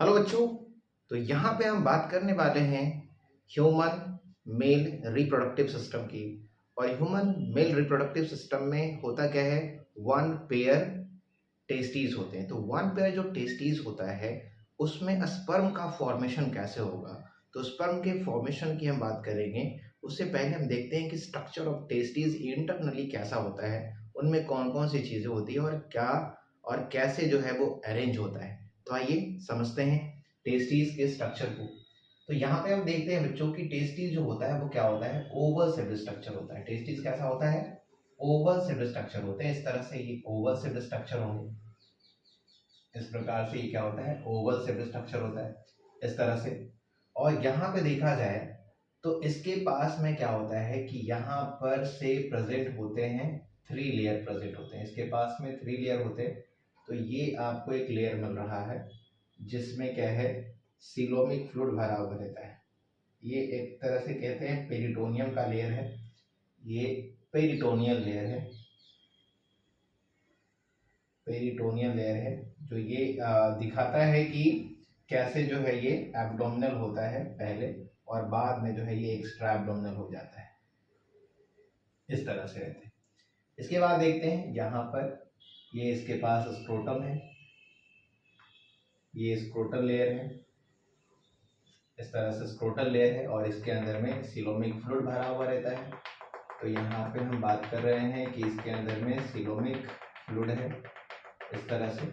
Hello बच्चों। तो यहाँ पे हम बात करने वाले हैं ह्यूमन मेल रिप्रोडक्टिव सिस्टम की। और ह्यूमन मेल रिप्रोडक्टिव सिस्टम में होता क्या है, वन पेयर टेस्टीज होते हैं। तो वन पेयर जो टेस्टीज होता है उसमें स्पर्म का फॉर्मेशन कैसे होगा। तो स्पर्म के फॉर्मेशन की हम बात करेंगे। उससे पहले हम देखते हैं कि स्ट्रक्चर ऑफ टेस्टीज इंटरनली कैसा होता है, उनमें कौन कौन सी चीज़ें होती है और क्या और कैसे जो है वो अरेंज होता है। तो आइए समझते हैं टेस्टीज के स्ट्रक्चर को। तो यहाँ पे हम देखते हैं बच्चों की टेस्टीज जो होता है वो क्या होता है, ओवल शेप्ड स्ट्रक्चर होता है। टेस्टीज कैसा होता है, ओवल शेप्ड स्ट्रक्चर होते हैं। इस तरह से ये ओवल शेप्ड स्ट्रक्चर होंगे। इस प्रकार से ये क्या होता है, ओवल शेप्ड स्ट्रक्चर होता है इस तरह से। और यहाँ पे देखा जाए तो इसके पास में क्या होता है कि यहाँ पर से प्रेजेंट होते हैं थ्री लेयर प्रेजेंट होते हैं। इसके पास में थ्री लेयर होते हैं। तो ये आपको एक लेयर मिल रहा है जिसमें क्या है, सीलोमिक फ्लूइड भरा हुआ रहता है। ये एक तरह से कहते हैं पेरिटोनियम का लेयर है। ये पेरिटोनियल लेयर है, पेरिटोनियल लेयर है जो ये दिखाता है कि कैसे जो है ये एब्डोमिनल होता है पहले और बाद में जो है ये एक्स्ट्रा एब्डोमिनल हो जाता है। इस तरह से रहते हैं। इसके बाद देखते हैं यहाँ पर ये इसके पास स्क्रोटम है, ये स्क्रोटल लेयर है। इस तरह से स्क्रोटल लेयर है और इसके अंदर में सीलोमिक फ्लूइड भरा हुआ रहता है। तो यहाँ पे हम बात कर रहे हैं कि इसके अंदर में सीलोमिक फ्लूइड है इस तरह से,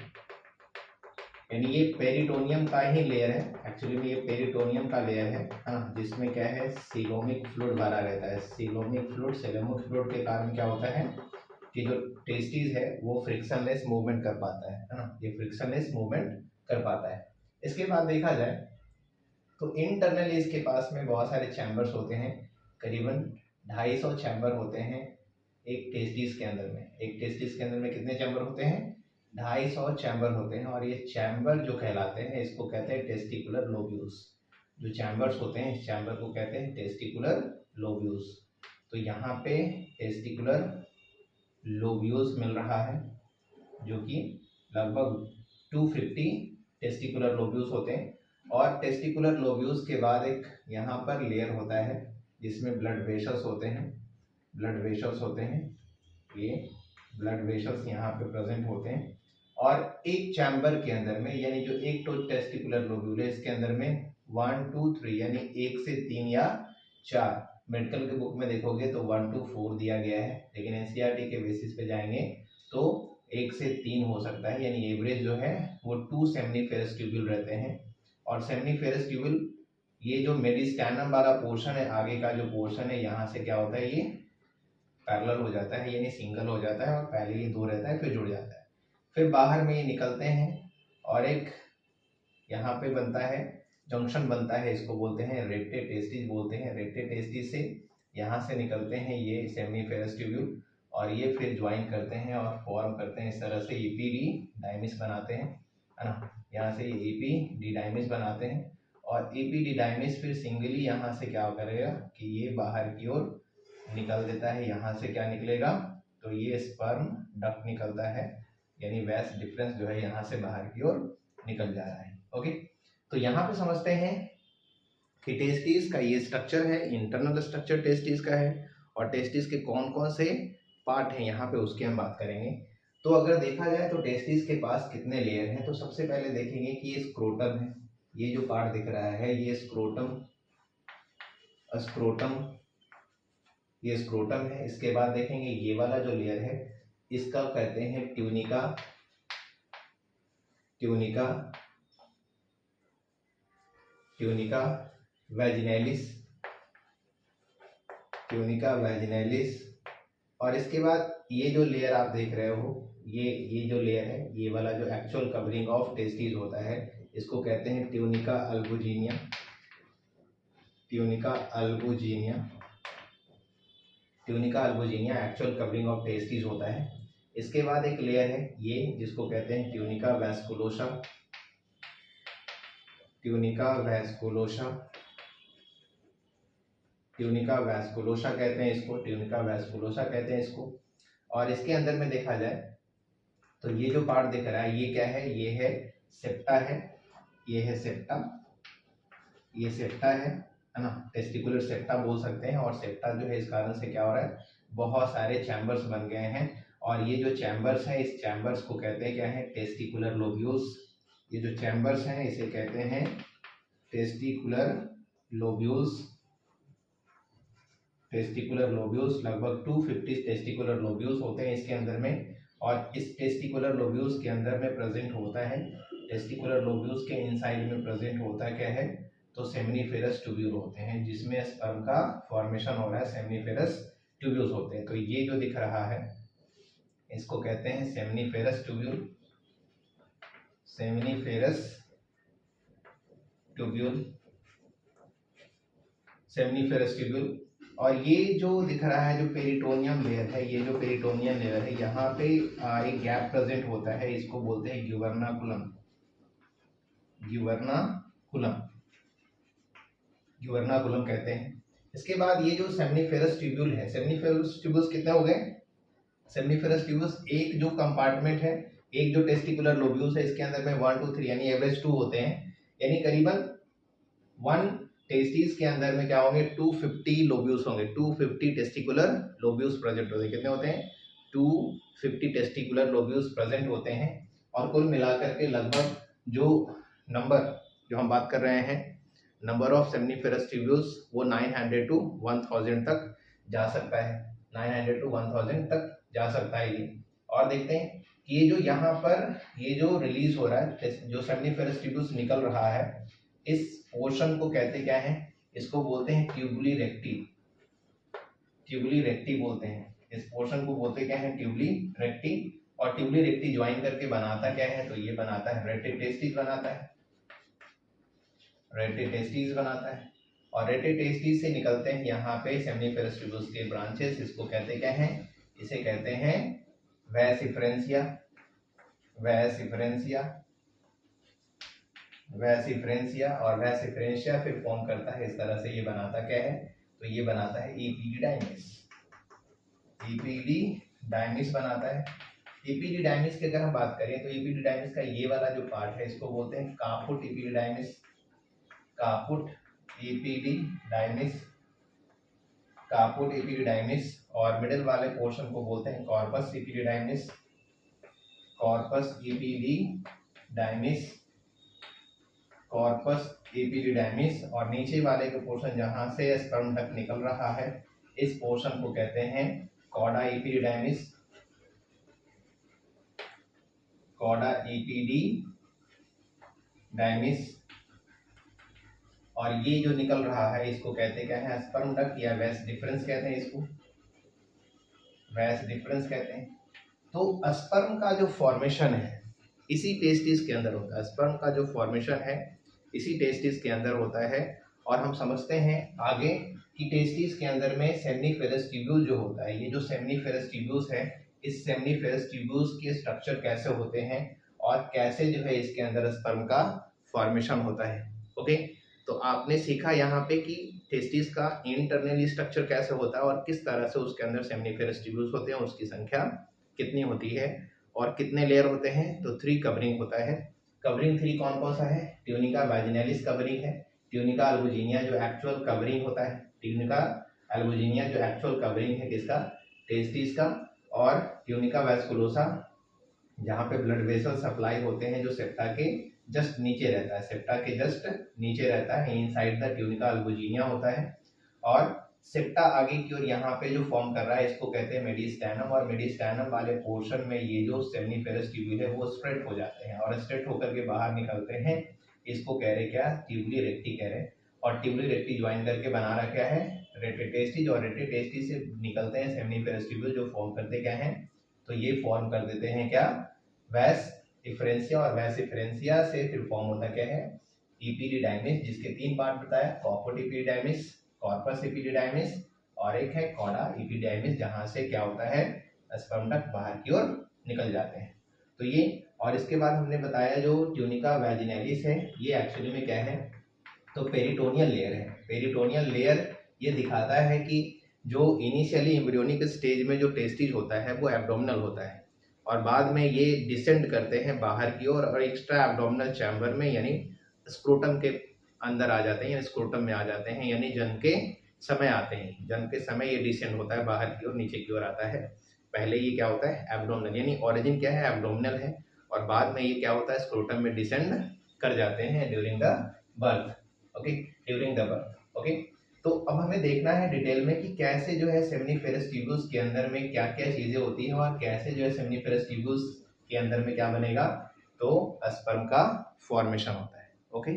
यानी ये पेरिटोनियम का ही लेयर है। एक्चुअली में ये पेरिटोनियम का लेयर है हाँ, जिसमें क्या है सीलोमिक फ्लूइड भरा रहता है। सीलोमिक फ्लूइड, सीलोमिक फ्लूइड के कारण क्या होता है कि जो टेस्टिस है वो फ्रिक्शनलेस मूवमेंट कर पाता है ना, ये फ्रिक्शनलेस मूवमेंट कर पाता है। इसके बाद देखा जाए तो इंटरनली इसके पास में बहुत सारे चैम्बर्स होते हैं, करीबन 250 चैम्बर होते हैं एक टेस्टिस के अंदर में। एक टेस्टिस के अंदर में कितने चैम्बर होते हैं, 250 चैम्बर होते हैं। और ये चैम्बर जो कहलाते हैं इसको कहते हैं टेस्टिकुलर लोब्यूल्स। जो चैम्बर्स होते हैं इस चैम्बर को कहते हैं टेस्टिकुलर लोब्यूल्स। तो यहाँ पे टेस्टिकुलर लोब्यूल्स मिल रहा है जो कि लगभग 250 टेस्टिकुलर लोब्यूल्स होते हैं। और टेस्टिकुलर लोब्यूल्स के बाद एक यहाँ पर लेयर होता है जिसमें ब्लड वेसल्स होते हैं। ब्लड वेसल्स होते हैं, ये ब्लड वेसल्स यहाँ पे प्रेजेंट होते हैं। और एक चैम्बर के अंदर में, यानी जो एक तो टेस्टिकुलर लोब्यूल है इसके अंदर में 1 2 3 यानी 1 से 3 या 4, मेडिकल के बुक में देखोगे तो 1 to 4 दिया गया है, लेकिन एनसीईआरटी के बेसिस पे जाएंगे तो 1 से 3 हो सकता है। यानी एवरेज जो है वो 2 सेमनीफेरस ट्यूब्यूल रहते हैं। और सेमनीफेरस ट्यूब्यूल, ये जो मेडिस्टैनम वाला पोर्शन है, आगे का जो पोर्शन है, यहाँ से क्या होता है ये पैरेलल हो जाता है, यानी सिंगल हो जाता है। और पहले ये दो रहता है फिर जुड़ जाता है, फिर बाहर में ये निकलते हैं और एक यहाँ पे बनता है, जंक्शन बनता है, इसको बोलते हैं रेक्टे टेस्टिस बोलते हैं। रेक्टे टेस्टिस से यहाँ से निकलते हैं ये सेमनीफेरस ट्यूब्यूल और ये फिर ज्वाइन करते हैं और फॉर्म करते हैं इस तरह से ईपीडी डायमिस बनाते हैं, है ना। यहाँ से ये ईपीडी डायमिस बनाते हैं और ईपीडी डायमिस फिर सिंगली यहाँ से क्या करेगा कि ये बाहर की ओर निकल देता है। यहाँ से क्या निकलेगा, तो ये स्पर्म डक्ट निकलता है, यानी वैस डिफरेंस जो है यहाँ से बाहर की ओर निकल जा रहा है। ओके, तो यहाँ पे समझते हैं कि टेस्टिस का ये स्ट्रक्चर है, इंटरनल स्ट्रक्चर टेस्टिस का है। और टेस्टिस के कौन कौन से पार्ट हैं यहाँ पे उसकी हम बात करेंगे। तो अगर देखा जाए तो टेस्टिस के पास कितने लेयर हैं, तो सबसे पहले देखेंगे कि ये स्क्रोटम है। ये जो पार्ट दिख रहा है ये स्क्रोटम, स्क्रोटम, ये स्क्रोटम है। इसके बाद देखेंगे ये वाला जो लेयर है इसका कहते हैं ट्यूनिका, ट्यूनिका, ट्यूनिका वैजिनैलिस, ट्यूनिका वैजिनैलिस। और इसके बाद ये जो लेयर आप देख रहे हो, ये जो लेयर है, ये वाला जो एक्चुअल कवरिंग ऑफ टेस्टिस होता है इसको कहते हैं tunica albuginea, tunica albuginea, tunica albuginea actual covering of testis होता है। इसके बाद एक लेयर है ये जिसको कहते हैं tunica vasculosa, tunica vasculosa, tunica vasculosa कहते हैं इसको, ट्यूनिका वैस्कुलोसा कहते हैं इसको। और इसके अंदर में देखा जाए तो ये जो पार्ट दिख रहा है ये क्या है, ये है सेप्टा है, ये है सेप्टा, ये सेप्टा है ना, टेस्टिकुलर सेप्टा बोल सकते हैं। और सेप्टा जो है इस कारण से क्या हो रहा है, बहुत सारे चैम्बर्स बन गए हैं और ये जो चैम्बर्स है इस चैम्बर्स को कहते हैं क्या है, टेस्टिकुलर लोब्यूल्स। ये जो चैम्बर्स हैं इसे कहते हैं टेस्टिकुलर लोब्यूल्स। टेस्टिकुलर लोब्यूल्स लगभग 250 टेस्टिकुलर लोब्यूल्स होते हैं इसके अंदर में। और इस टेस्टिकुलर लोब्यूल्स के अंदर में प्रेजेंट होता है, टेस्टिकुलर लोब्यूल्स के इनसाइड में प्रेजेंट होता क्या है, तो सेमिनिफेरस ट्यूब्यूल होते हैं जिसमें स्पर्म का फॉर्मेशन हो रहा है, सेमिनिफेरस ट्यूब्यूल्स होते हैं। तो ये जो दिख रहा है इसको कहते हैं seminiferous tubule, seminiferous tubule, seminiferous tubule. और ये जो दिख रहा है जो पेरिटोनियम लेयर है, ये जो पेरिटोनियम लेयर है यहाँ पे एक गैप प्रेजेंट होता है, इसको बोलते हैं ग्यूवर्नाकुलम, ग्यूवर्नाकुलम, ग्यूवर्नाकुलम कहते हैं। इसके बाद ये जो सेमिनिफेरस ट्यूब्यूल है, सेमिनिफेरस ट्यूब्यूल्स कितने हो गए, सेमिनिफेरस ट्यूब्यूल्स एक जो कंपार्टमेंट है, एक जो टेस्टिकुलर लोब्यूल्स है इसके अंदर में 1 2 3 यानी एवरेज 2 होते हैं, यानी करीबन 1 टेस्टिस के अंदर में क्या होंगे, 250 लोब्यूल्स होंगे, 250 टेस्टिकुलर लोब्यूल्स प्रेजेंट होते हैं। कितने होते हैं, 250 टेस्टिकुलर लोब्यूल्स प्रेजेंट होते हैं। और कुल मिलाकर के लगभग जो नंबर जो हम बात कर रहे हैं, नंबर ऑफ सेमिनिफेरस ट्यूब्यूल्स वो 900 टू 1000 तक जा सकता है, 900 टू 1000 तक जा सकता है ये। और देखते हैं कि ये जो यहाँ पर ये जो रिलीज हो रहा है, जो सेमिनिफेरस ट्यूब्यूल्स निकल रहा है, इस पोर्शन को कहते क्या है, इसको बोलते हैं ट्यूबुली रेक्टी, ट्यूबुली रेक्टी बोलते हैं। इस पोर्शन को बोलते क्या है, ट्यूबुली रेक्टी। और ट्यूबुली रेक्टी ज्वाइन करके बनाता क्या है, तो ये बनाता है रेटिटेस्टिस बनाता है, रेटिटेस्टिस बनाता है। और रेटिटेस्टिस से निकलते हैं यहाँ पे सेमिनिफेरस ट्यूब्यूल्स के ब्रांचेस, इसको कहते क्या है, इसे कहते हैं वैस इफरेंसिया, वैस इफरेंसिया, वैस इफरेंसिया। और वैस इफरेंसिया फिर फॉर्म करता है इस तरह से, ये बनाता क्या है, तो ये बनाता है एपीडिडाइमिस, एपीडिडाइमिस बनाता है। एपीडिडाइमिस की अगर हम बात करें तो एपीडिडाइमिस का ये वाला जो पार्ट है इसको बोलते हैं कापुट एपीडिडाइमिस, कापुट एपीडिडाइमिस, कापुट एपीडिडाइमिस। और मिडिल वाले पोर्शन को बोलते हैं corpus epididymis, corpus epididymis, corpus epididymis. और नीचे वाले के पोर्शन जहां से स्पर्म डक्ट निकल रहा है इस पोर्शन को कहते हैं कॉडा एपीडिडाइमिस, कॉडा एपीडिडाइमिस। और ये जो निकल रहा है इसको कहते क्या है, स्पर्म डक्ट या वैस डिफरेंस कहते हैं, इसको वैस डिफरेंस कहते हैं। तो स्पर्म का जो फॉर्मेशन है इसी टेस्टिस के अंदर होता है, स्पर्म का जो फॉर्मेशन है इसी टेस्टिस के अंदर होता है। और हम समझते हैं आगे कि टेस्टिस के अंदर में सेमिनिफेरस ट्यूब्यूल जो होता है, ये जो सेमिनिफेरस ट्यूब्यूल्स है, इस सेमिनिफेरस ट्यूब्यूल्स के स्ट्रक्चर कैसे होते हैं और कैसे जो है इसके अंदर स्पर्म का फॉर्मेशन होता है। ओके, तो आपने सीखा यहाँ पे कि टेस्टिस का इंटरनली स्ट्रक्चर कैसे होता है और किस तरह से उसके अंदर सेमिनिफेरस ट्यूब्यूल्स होते हैं, उसकी संख्या कितनी होती है और कितने लेयर होते हैं। तो 3 कवरिंग होता है। कवरिंग 3 कौन कौन सा है, ट्यूनिका वैजिनैलिस कवरिंग है, ट्यूनिका अल्बुजिनिया जो एक्चुअल कवरिंग होता है, ट्यूनिका अल्बुजिनिया जो एक्चुअल कवरिंग है किसका, टेस्टिस का। और ट्यूनिका वैस्कुलोसा जहाँ पे ब्लड वेसल सप्लाई होते हैं जो सेप्टा के जस्ट नीचे रहता है, सेप्टा के जस्ट नीचे रहता है, इनसाइड द ट्यूनिका अल्बुजिनिया होता है। और सेप्टा आगे की ओर यहाँ पे जो फॉर्म कर रहा है इसको कहते हैं मेडिस्टैनम। और मेडिस्टैनम वाले पोर्शन में ये जो सेमिनिफेरस ट्यूब्यूल है वो स्प्रेड हो जाते हैं और स्प्रेड होकर के बाहर निकलते हैं, इसको कह रहे क्या, ट्यूबुली रेक्टी कह रहे हैं। और ट्यूबुली रेक्टी ज्वाइन करके बना रहा क्या है, रेटिटेस्टिस। और रेटिटेस्टिस से निकलते हैं सेमिनिफेरस ट्यूब्यूल जो फॉर्म करते क्या है, तो ये फॉर्म कर देते हैं क्या, वैस इफरेंसिया। और वैस इफरेंसिया से फिर फॉर्म होता क्या है, एपीडिडाइमिस, जिसके 3 पार्ट बताया, कॉर्पोट एपीडिडाइमिस, कॉर्पस एपीडिडाइमिस और एक है कॉडा एपीडिडाइमिस, जहां से क्या होता है, स्पर्म डक्ट बाहर की ओर निकल जाते हैं। तो ये, और इसके बाद हमने बताया जो ट्यूनिका वैजिनैलिस है ये एक्चुअली में क्या है, तो पेरिटोनियल लेयर है। पेरिटोनियल लेयर ये दिखाता है कि जो इनिशियली एम्ब्रियोनिक स्टेज में जो टेस्टिज होता है वो एब्डोमिनल होता है और बाद में ये डिसेंड करते हैं बाहर की ओर और एक्स्ट्रा एब्डोमिनल चैम्बर में यानी स्क्रोटम के अंदर आ जाते हैं, या स्क्रोटम में आ जाते हैं, यानी जन्म के समय आते हैं। जन्म के समय ये डिसेंड होता है बाहर की ओर, नीचे की ओर आता है। पहले ये क्या होता है एब्डोमिनल, यानी ओरिजिन क्या है एब्डोमिनल है, और बाद में ये क्या होता है स्क्रोटम में डिसेंड कर जाते हैं during the birth. Okay, during the birth. Okay, तो अब हमें देखना है डिटेल में कि कैसे जो है सेमिनिफेरस ट्यूब्यूल्स के अंदर में क्या क्या चीजें होती हैं, और कैसे जो है सेमिनिफेरस ट्यूब्यूल्स के अंदर में क्या बनेगा, तो स्पर्म का फॉर्मेशन होता है। ओके,